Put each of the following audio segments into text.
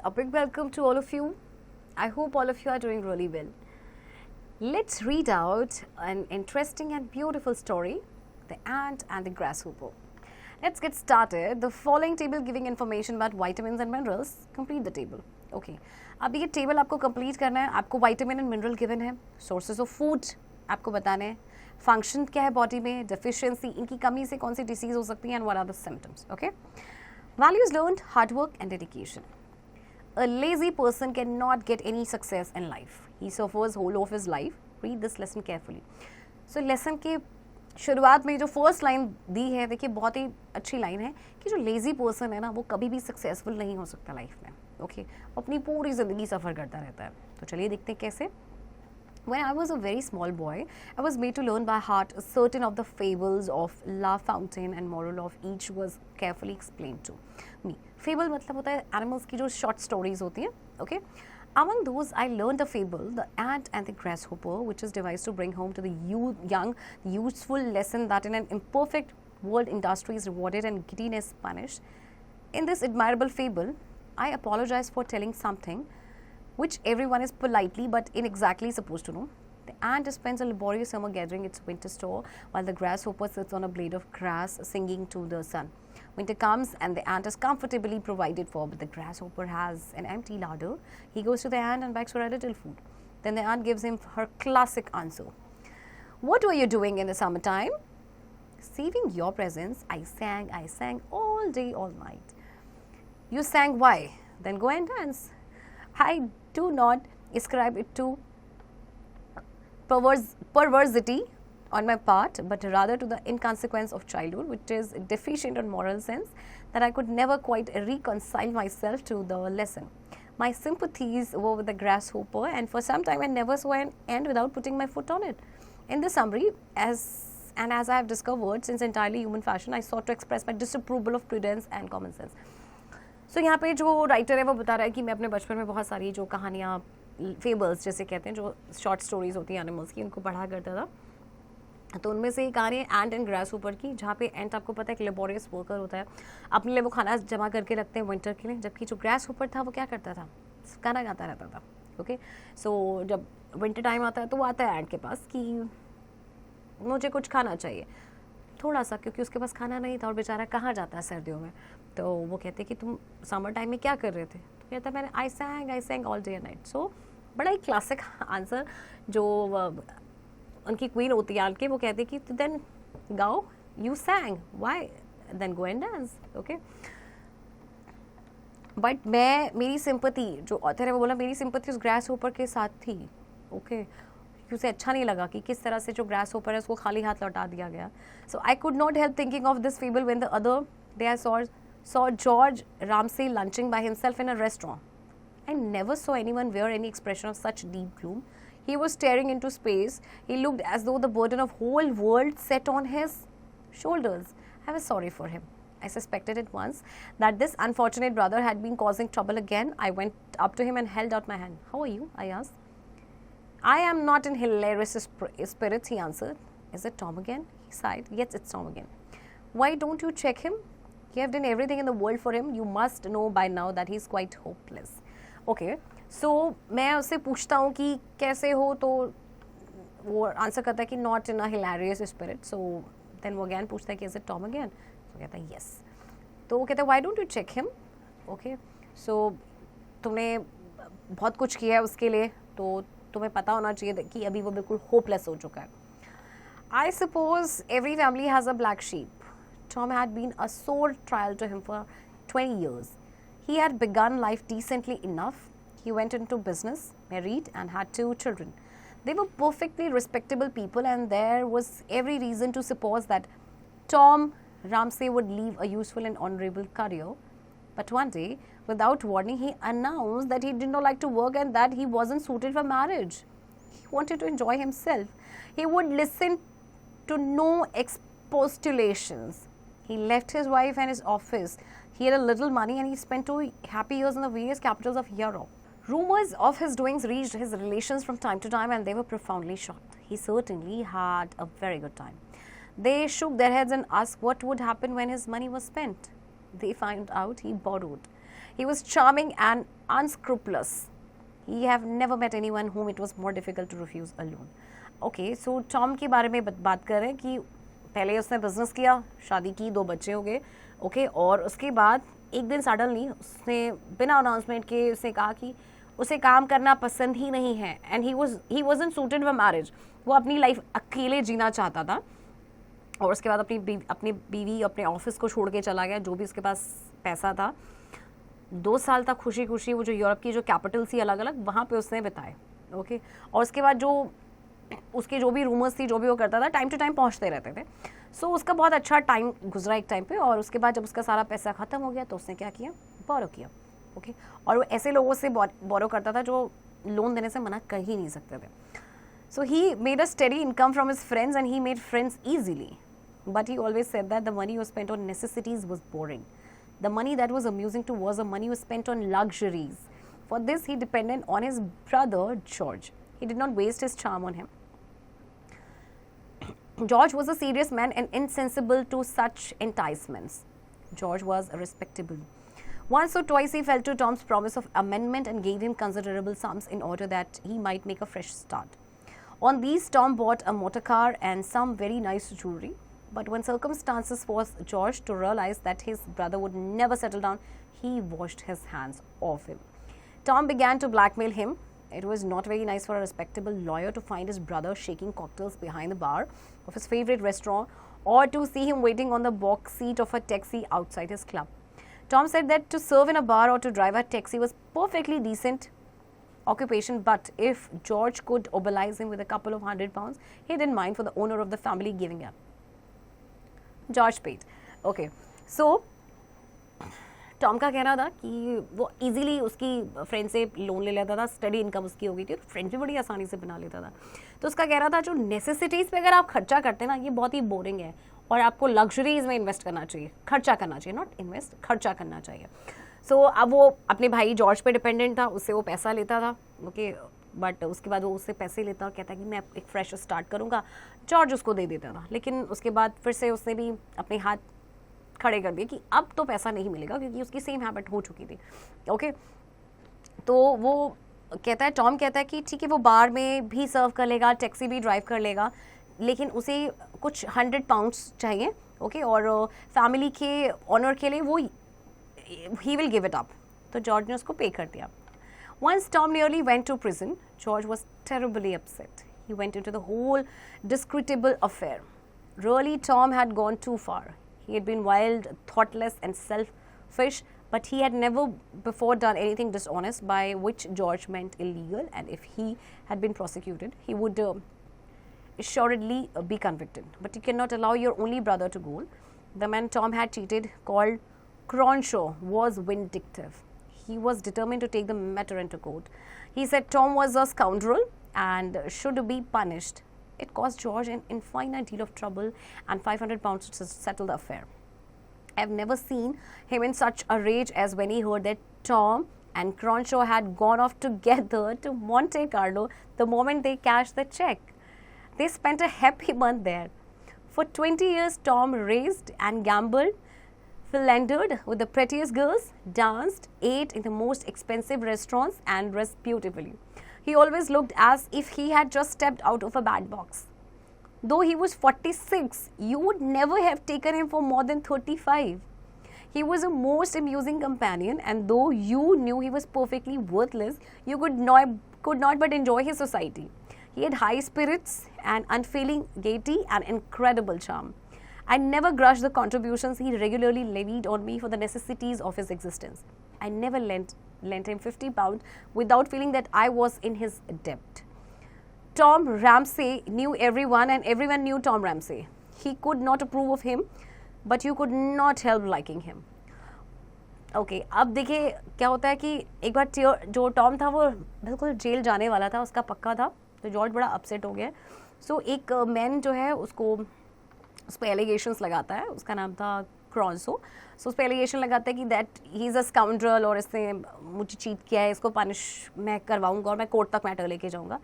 A big welcome to all of you. I hope all of you are doing really well. Let's read out an interesting and beautiful story, The Ant and the Grasshopper. Let's get started. The following table giving information about vitamins and minerals. Complete the table. Okay. अब ये table आपको complete करना है. आपको vitamin and mineral given है. Sources of food आपको बताने हैं. फंक्शन क्या है बॉडी में, डेफिशिएंसी, इनकी कमी से कौन सी डिसीज हो सकती है and what are the symptoms. Okay. Values learned, hard work and dedication. A lazy person cannot get any success in life. He suffers whole of his life. Read this lesson carefully. So lesson के शुरुआत में जो first line दी है, देखिए बहुत ही अच्छी line है कि जो लेजी पर्सन है ना वो कभी भी सक्सेसफुल नहीं हो सकता लाइफ में. ओके. अपनी पूरी ज़िंदगी सफ़र करता रहता है. तो चलिए देखते हैं कैसे. When I was a very small boy, I was made to learn by heart certain of the fables of La Fountaine and moral of each was carefully explained to me. Fable मतलब होता है animals की जो short stories होती हैं. Okay. Among those, I learned a fable, The Ant and the Grasshopper, which is devised to bring home to the young useful lesson that in an imperfect world, industry is rewarded and giddiness punished. In this admirable fable, I apologize for telling something which everyone is politely but inexactly supposed to know. The ant spends a laborious summer gathering its winter store, while the grasshopper sits on a blade of grass singing to the sun. Winter comes and the ant is comfortably provided for, but the grasshopper has an empty larder. He goes to the ant and begs for a little food. Then the ant gives him her classic answer. What were you doing in the summertime? Saving your presence, I sang all day, all night. You sang why? Then go and dance. I do not ascribe it to perversity on my part, but rather to the inconsequence of childhood, which is deficient in moral sense, that I could never quite reconcile myself to the lesson. My sympathies were with the grasshopper, and for some time I never saw an end without putting my foot on it. In the summary, as I have discovered, since entirely human fashion, I sought to express my disapproval of prudence and common sense. सो यहाँ पे जो writer है वो बता रहा है कि मैं अपने बचपन में बहुत सारी जो कहानियाँ फेबल्स जैसे कहते हैं जो शॉर्ट स्टोरीज होती हैं एनिमल्स की उनको पढ़ा करता था. तो उनमें से एक कहानी है एंट एंड ग्रास ऊपर की, जहाँ पे एंट आपको पता है एक लेबोरियस वर्कर होता है, अपने लिए वो खाना जमा करके रखते हैं विंटर के लिए, जबकि जो ग्रास ऊपर था वो क्या करता था, गाना गाता रहता था. ओके. सो जब विंटर टाइम आता है तो वो आता है एंट के पास कि मुझे कुछ खाना चाहिए थोड़ा सा, क्योंकि उसके पास खाना नहीं था और बेचारा कहाँ जाता है सर्दियों में. तो वो कहते कि तुम समर टाइम में क्या कर रहे थे, तो कहता मैंने I sang all day and night. So बड़ा ही क्लासिक आंसर जो उनकी क्वीन होती है आल के, वो कहते कि देन गाओ, you sang why, then go and dance. Okay. But मेरी सिंपैथी, जो ऑथर है वो बोला मेरी सिंपैथी उस ग्रास होपर के साथ थी. ओके. उसे अच्छा नहीं लगा कि किस तरह से जो ग्रास होपर है उसको खाली हाथ लौटा दिया गया. So I could not help thinking of this fable when the other day I saw George Ramsay lunching by himself in a restaurant. I never saw anyone wear any expression of such deep gloom. He was staring into space. He looked as though the burden of whole world set on his shoulders. I was sorry for him. I suspected at once that this unfortunate brother had been causing trouble again. I went up to him and held out my hand. How are you? I asked. I am not in hilarious spirits, he answered. Is it Tom again? He sighed. Yes, it's Tom again. Why don't you check him? You have done everything in the world for him. You must know by now that he is quite hopeless. Okay. So मैं उससे पूछता हूँ कि कैसे हो, तो वो answer करता है कि not in a hilarious spirit. So then वो अगैन पूछता है कि is it Tom again? तो कहता है yes. तो वो कहता है why don't you check him? Okay. So तुमने बहुत कुछ किया है उसके लिए, तो तुम्हें पता होना चाहिए कि अभी वो बिल्कुल hopeless हो चुका है. I suppose every family has a black sheep. Tom had been a sore trial to him for 20 years. He had begun life decently enough. He went into business, married, and had 2 children. They were perfectly respectable people, and there was every reason to suppose that Tom Ramsay would leave a useful and honorable career. But one day, without warning, he announced that he did not like to work and that he wasn't suited for marriage. He wanted to enjoy himself. He would listen to no expostulations. He left his wife and his office. He had a little money and he spent 2 happy years in the various capitals of Europe. Rumors of his doings reached his relations from time to time, and they were profoundly shocked. He certainly had a very good time. They shook their heads and asked what would happen when his money was spent. They found out he borrowed. He was charming and unscrupulous. He have never met anyone whom it was more difficult to refuse a loan. Okay, so Tom के बारे में बात कर रहे हैं कि पहले उसने बिजनेस किया, शादी की, 2 बच्चे हो गए, ओके, और उसके बाद एक दिन सडनली उसने बिना अनाउंसमेंट के उसने कहा कि उसे काम करना पसंद ही नहीं है, and he wasn't suited for marriage. वो अपनी लाइफ अकेले जीना चाहता था, और उसके बाद अपनी बीवी अपने ऑफिस को छोड़ के चला गया, जो भी उसके पास पैसा था. 2 साल तक खुशी खुशी वो जो यूरोप की जो कैपिटल थी अलग अलग, वहाँ पे उसने बिताए, ओके. और उसके बाद जो उसके जो भी रूमर्स थी, जो भी वो करता था, टाइम टू टाइम पहुँचते रहते थे. सो उसका बहुत अच्छा टाइम गुजरा एक टाइम पे, और उसके बाद जब उसका सारा पैसा ख़त्म हो गया तो उसने क्या किया, बोरो किया, ओके. और वो ऐसे लोगों से बोरो करता था जो लोन देने से मना कर ही नहीं सकते थे. So he made a steady income from his friends and he made friends easily, but he always said that the money was spent on necessities was boring. The money that was amusing to was the money was spent on luxuries. For this, he depended on his brother George. He did not waste his charm on him. George was a serious man and insensible to such enticements. George was respectable. Once or twice he fell to Tom's promise of amendment and gave him considerable sums in order that he might make a fresh start. On these, Tom bought a motor car and some very nice jewelry. But when circumstances forced George to realize that his brother would never settle down, he washed his hands off him. Tom began to blackmail him. It was not very nice for a respectable lawyer to find his brother shaking cocktails behind the bar of his favorite restaurant, or to see him waiting on the box seat of a taxi outside his club. Tom said that to serve in a bar or to drive a taxi was perfectly decent occupation, but if George could oblige him with a couple of £100, he didn't mind for the owner of the family giving up. George paid, okay. So Tom का कहना था कि वो easily उसकी friend से loan ले लेता था, स्टडी इनकम उसकी हो गई थी, तो फ्रेंड भी बड़ी आसानी से बना लेता था. तो उसका कहना था जो नेसेसिटीज़ पे अगर आप खर्चा करते हैं ना, ये बहुत ही बोरिंग है, और आपको लग्जरीज में इन्वेस्ट करना चाहिए, खर्चा करना चाहिए, नॉट इन्वेस्ट, खर्चा करना चाहिए. सो अब वो अपने भाई जॉर्ज पे डिपेंडेंट था, उससे वो पैसा लेता था, ओके. बट उसके बाद वो उससे पैसे लेता और कहता कि मैं एक फ्रेश स्टार्ट करूँगा. जॉर्ज उसको दे देता था, लेकिन उसके बाद फिर से उसने भी अपने हाथ खड़े कर दिए कि अब तो पैसा नहीं मिलेगा, क्योंकि उसकी सेम हैबिट हो चुकी थी, ओके. तो वो कहता है, टॉम कहता है कि ठीक है वो बार में भी सर्व कर लेगा, टैक्सी भी ड्राइव कर लेगा, लेकिन उसे कुछ £100 चाहिए, ओके. और फैमिली के ऑनर के लिए वो he will give it up. तो जॉर्ज ने उसको पे कर दिया. Once Tom nearly went to prison. George was terribly upset. He went into the whole discreditable affair. Really, Tom had gone too far. He had been wild, thoughtless, and selfish, but he had never before done anything dishonest, by which George meant illegal, and if he had been prosecuted, he would assuredly be convicted. But you cannot allow your only brother to go. The man Tom had cheated, called Cronshaw, was vindictive. He was determined to take the matter into court. He said Tom was a scoundrel and should be punished. It cost George an infinite deal of trouble and £500 to settle the affair. I have never seen him in such a rage as when he heard that Tom and Cronshaw had gone off together to Monte Carlo the moment they cashed the check. They spent a happy month there. For 20 years, Tom raced and gambled, philandered with the prettiest girls, danced, ate in the most expensive restaurants, and dressed beautifully. He always looked as if he had just stepped out of a bad box. Though he was 46, you would never have taken him for more than 35. He was a most amusing companion, and though you knew he was perfectly worthless, you could not but enjoy his society. He had high spirits and unfailing gaiety and incredible charm. I never grudged the contributions he regularly levied on me for the necessities of his existence. I never lent him £50 without feeling that I was in his debt. Tom Ramsay knew everyone and everyone knew Tom Ramsay. He could not approve of him, but you could not help liking him. Okay, अब देखिए क्या होता है कि एक बार जो Tom था वो बिल्कुल जेल जाने वाला था, उसका पक्का था, तो जॉर्ज बड़ा अपसेट हो गया. सो एक मैन जो है उसको उस पर एलिगेशंस लगाता है, उसका नाम था क्रॉन्सो. सो उस पर एलिगेशन लगाता है कि that he is a scoundrel और इसने मुझे चीट किया है, इसको पनिश मैं करवाऊंगा और मैं कोर्ट तक मैटर लेके जाऊंगा.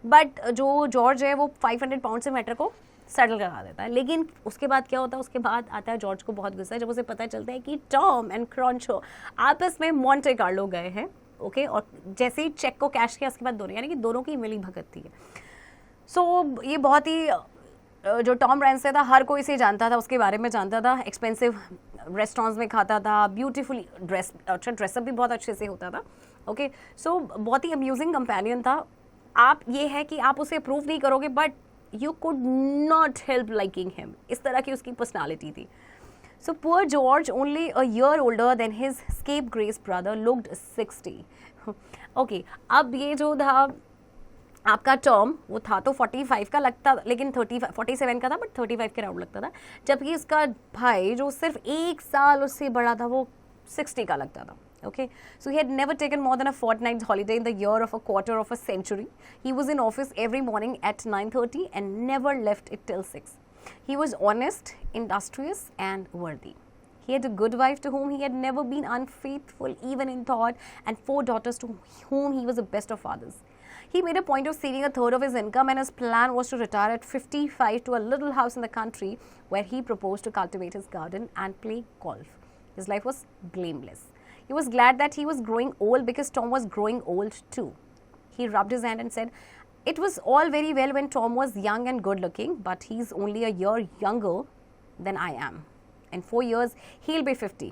बट जो जॉर्ज है वो £500 से मैटर को सेटल करा देता है। लेकिन उसके बाद क्या होता है, उसके बाद आता है जॉर्ज को बहुत गुस्सा जब उसे पता चलता है कि टॉम एंड क्रॉन्चो आपस में मॉन्टे कार्लो गए हैं, ओके, और जैसे ही चेक को कैश किया उसके बाद दोनों, यानी कि दोनों की मिली भगत थी। सो ये बहुत ही जो टॉम रैंसे था हर कोई से जानता था, उसके बारे में जानता था, एक्सपेंसिव रेस्टोरेंट्स में खाता था, ब्यूटीफुली ड्रेसअप भी बहुत अच्छे से होता था, ओके। सो बहुत ही अम्यूजिंग कंपेनियन था। आप ये है कि आप उसे अप्रूव नहीं करोगे but you could not help liking him, इस तरह की उसकी पर्सनालिटी थी। So poor George, only a year older than his scapegrace brother, looked 60। Okay, अब ये जो था आपका टॉम, वो था तो 45 का लगता, लेकिन 47 का था बट 35 के राउंड लगता था, जबकि उसका भाई जो सिर्फ 1 साल उससे बड़ा था वो 60 का लगता था। Okay, so he had never taken more than a fortnight's holiday in the year of a quarter of a century. He was in office every morning at 9:30 and never left it till 6. He was honest, industrious and worthy. He had a good wife to whom he had never been unfaithful even in thought, and 4 daughters to whom he was the best of fathers. He made a point of saving a third of his income, and his plan was to retire at 55 to a little house in the country where he proposed to cultivate his garden and play golf. His life was blameless. He was glad that he was growing old because Tom was growing old too. He rubbed his hand and said, "It was all very well when Tom was young and good looking, but he's only a year younger than I am. In 4 years, he'll be 50.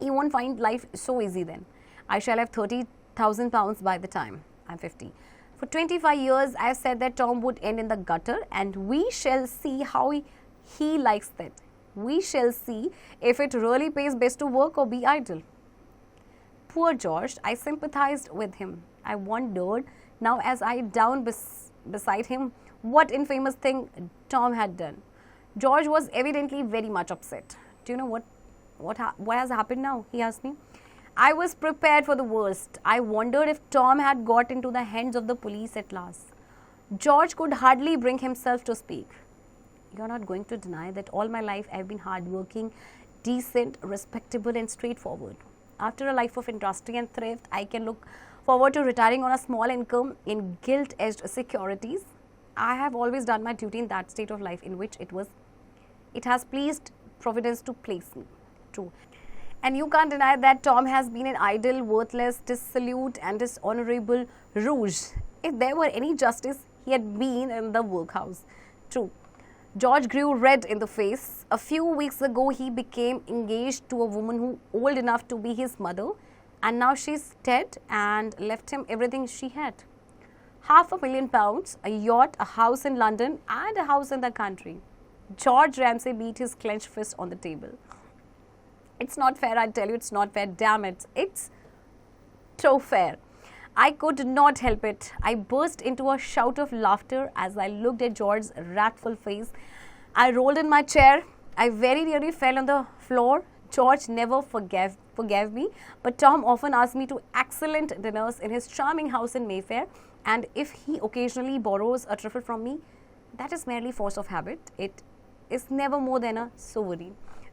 He won't find life so easy then. I shall have 30,000 pounds by the time I'm 50. For 25 years, I've said that Tom would end in the gutter, and we shall see how he likes that. We shall see if it really pays best to work or be idle." Poor George, I sympathized with him. I wondered now as I down beside him what infamous thing Tom had done. George was evidently very much upset. Do you know what has happened now? He asked me. I was prepared for the worst. I wondered if Tom had got into the hands of the police at last. George could hardly bring himself to speak. You're not going to deny that all my life I've been hardworking, decent, respectable and straightforward. After a life of industry and thrift, I can look forward to retiring on a small income in gilt-edged securities. I have always done my duty in that state of life in which it has pleased Providence to place me. True. And you can't deny that Tom has been an idle, worthless, dissolute and dishonorable rouge. If there were any justice, he had been in the workhouse. True. George grew red in the face. A few weeks ago, he became engaged to a woman who old enough to be his mother, and now she's dead and left him everything she had. £500,000, a yacht, a house in London, and a house in the country. George Ramsay beat his clenched fist on the table. It's not fair, I tell you, it's not fair. Damn it, it's so fair. I could not help it. I burst into a shout of laughter as I looked at George's wrathful face. I rolled in my chair. I very nearly fell on the floor. George never forgave me, but Tom often asked me to excellent dinners in his charming house in Mayfair, and if he occasionally borrows a trifle from me, that is merely force of habit. It is never more than a souvenir.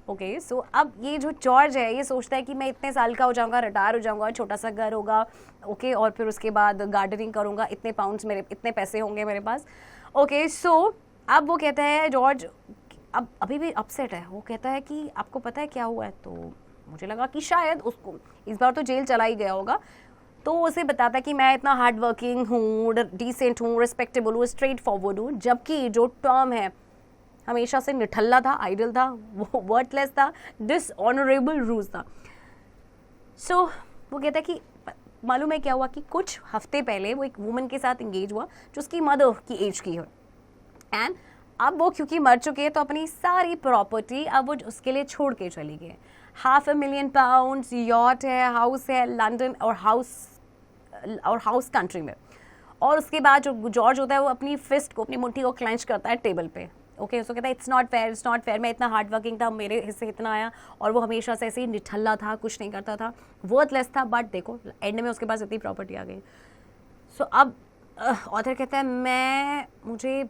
Okay, so अब ये जो George है ये सोचता है कि मैं इतने साल का हो जाऊंगा, रिटायर हो जाऊंगा, छोटा सा घर होगा, ओके, और फिर उसके बाद गार्डनिंग करूंगा, इतने पाउंड्स मेरे, इतने पैसे होंगे मेरे पास, ओके। सो अब वो कहता है जॉर्ज, अब अभी भी अपसेट है, वो कहता है कि आपको पता है क्या हुआ है? तो मुझे लगा कि शायद उसको इस बार तो जेल चला ही गया होगा, तो उसे बताता है कि मैं इतना हार्ड वर्किंग हूँ, डिसेंट हूँ, रिस्पेक्टेबल हूँ, स्ट्रेट फॉरवर्ड हूँ, जबकि जो टॉम है हमेशा से निठल्ला था, आइडल था, वो वर्थलेस था, डिसऑनरेबल रूज था। सो वो कहता है कि मालूम है क्या हुआ कि कुछ हफ्ते पहले वो एक वुमन के साथ इंगेज हुआ जो उसकी मदर की एज की है, एंड अब वो क्योंकि मर चुके हैं तो अपनी सारी प्रॉपर्टी अब वो उसके लिए छोड़ के चली गई। £500,000 यॉट है, हाउस है लंदन और हाउस कंट्री में। और उसके बाद जो जॉर्ज होता है वो अपनी फिस्ट को, अपनी मुट्ठी को क्लेंच करता है टेबल पे, ओके। उसको कहता है it's not fair, it's not fair, मैं इतना हार्ड वर्किंग था, मेरे हिस्से इतना आया, और वो हमेशा से ऐसे ही निठल्ला था, कुछ नहीं करता था, वर्थलेस था, बट देखो एंड में उसके पास इतनी प्रॉपर्टी आ गई। सो अब ऑथर कहता है मुझे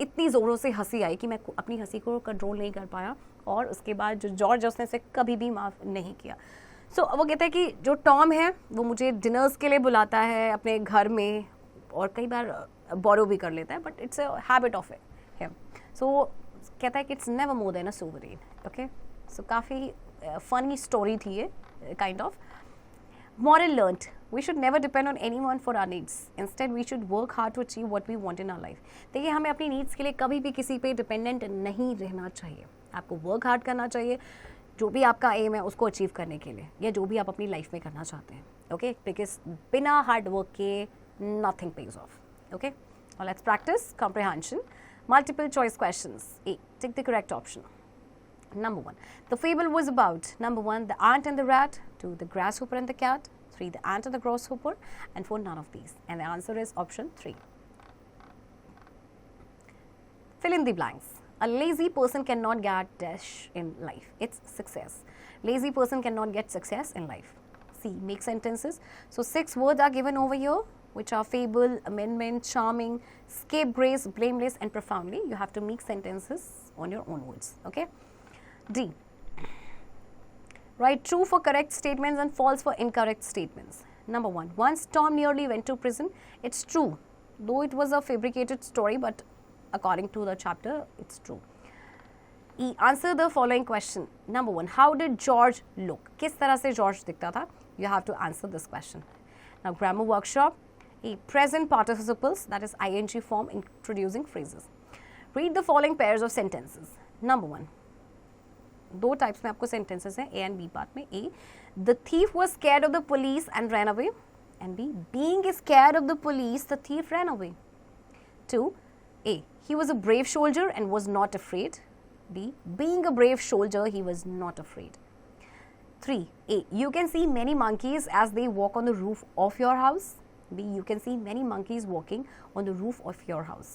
इतनी ज़ोरों से हंसी आई कि मैं अपनी हंसी को कंट्रोल नहीं कर पाया, और उसके बाद जो जॉर्ज उसने से कभी भी माफ़ नहीं किया। सो वो कहता है कि जो टॉम है वो मुझे डिनर्स के लिए बुलाता है अपने घर में, और कई बार बोरो भी कर लेता है, but it's a habit of him. So कहता है कि it's never more than a sovereign. Okay, so काफ़ी फनी स्टोरी थी ये, kind of. Moral learnt: we should never depend on anyone for our needs. Instead, we should work hard to achieve what we want in our life. देखिए, हमें अपनी needs के लिए कभी भी किसी पे डिपेंडेंट नहीं रहना चाहिए. आपको वर्क हार्ड करना चाहिए, जो भी आपका एम है उसको अचीव करने के लिए, या जो भी आप अपनी लाइफ में करना चाहते हैं. ओके, बिकॉज बिना हार्ड वर्क के nothing page of. Okay, let's practice comprehension. Multiple choice questions. A, take the correct option. Number 1, the fable was about: number 1, the ant and the rat; 2, the grasshopper and the cat; 3, the ant and the grasshopper; and 4, none of these. And the answer is option 3. Fill in the blanks. A lazy person cannot get dash in life. It's success. Lazy person cannot get success in life. C, make sentences. So 6 words are given over here, which are fable, amendment, charming, scapegrace, blameless, and profoundly. You have to make sentences on your own words. Okay. D, write true for correct statements and false for incorrect statements. Number 1, once Tom nearly went to prison. It's true, though it was a fabricated story, but according to the chapter, it's true. E, answer the following question. Number 1, how did George look? किस तरह से George दिखता था? You have to answer this question. Now, grammar workshop. E, present participles, that is ing form, introducing phrases. Read the following pairs of sentences. Number 1, दो types में आपको sentences हैं, A and B part में. A, the thief was scared of the police and ran away. And B, being scared of the police the thief ran away. 2, A, he was a brave soldier and was not afraid. B, being a brave soldier he was not afraid. 3, A, you can see many monkeys as they walk on the roof of your house. B, you can see many monkeys walking on the roof of your house.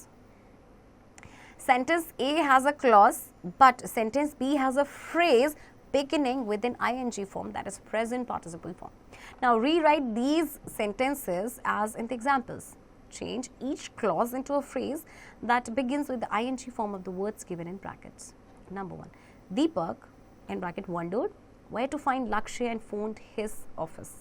Sentence A has a clause, but sentence B has a phrase beginning with an ing form, that is present participle form. Now rewrite these sentences as in the examples. Change each clause into a phrase that begins with the ing form of the words given in brackets. Number 1, Deepak in bracket wondered where to find Lakshya and phoned his office.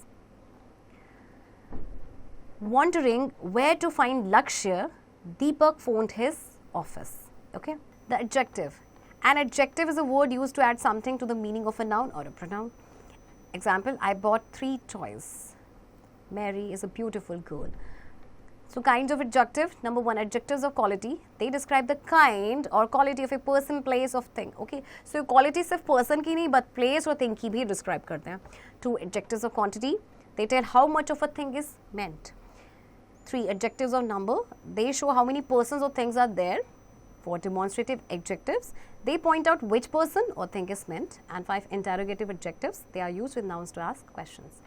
Wondering where to find Lakshya, Deepak phoned his office. Okay. The adjective. An adjective is a word used to add something to the meaning of a noun or a pronoun. Example, I bought 3 toys. Mary is a beautiful girl. So kinds of adjective. Number 1, adjectives of quality. They describe the kind or quality of a person, place, of thing. Okay. So quality सिर्फ person की नहीं, but place और thing की भी describe करते हैं. 2, adjectives of quantity. They tell how much of a thing is meant. 3, adjectives of number. They show how many persons or things are there. 4, demonstrative adjectives. They point out which person or thing is meant. And 5, interrogative adjectives. They are used with nouns to ask questions.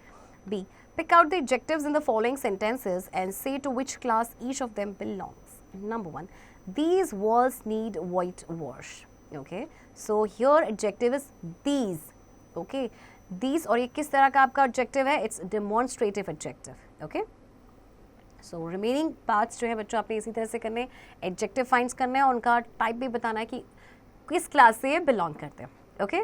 B, pick out the adjectives in the following sentences and say to which class each of them belongs. Number 1, these walls need whitewash. Okay, so here adjective is these. Okay, these, और ये किस तरह का आपका adjective है? It's demonstrative adjective. Okay. So remaining parts जो है बच्चों आपने इसी तरह से करने, एडजेक्टिव फाइंड्स करना है और उनका टाइप भी बताना है कि किस क्लास से ये बिलोंग करते हैं. ओके.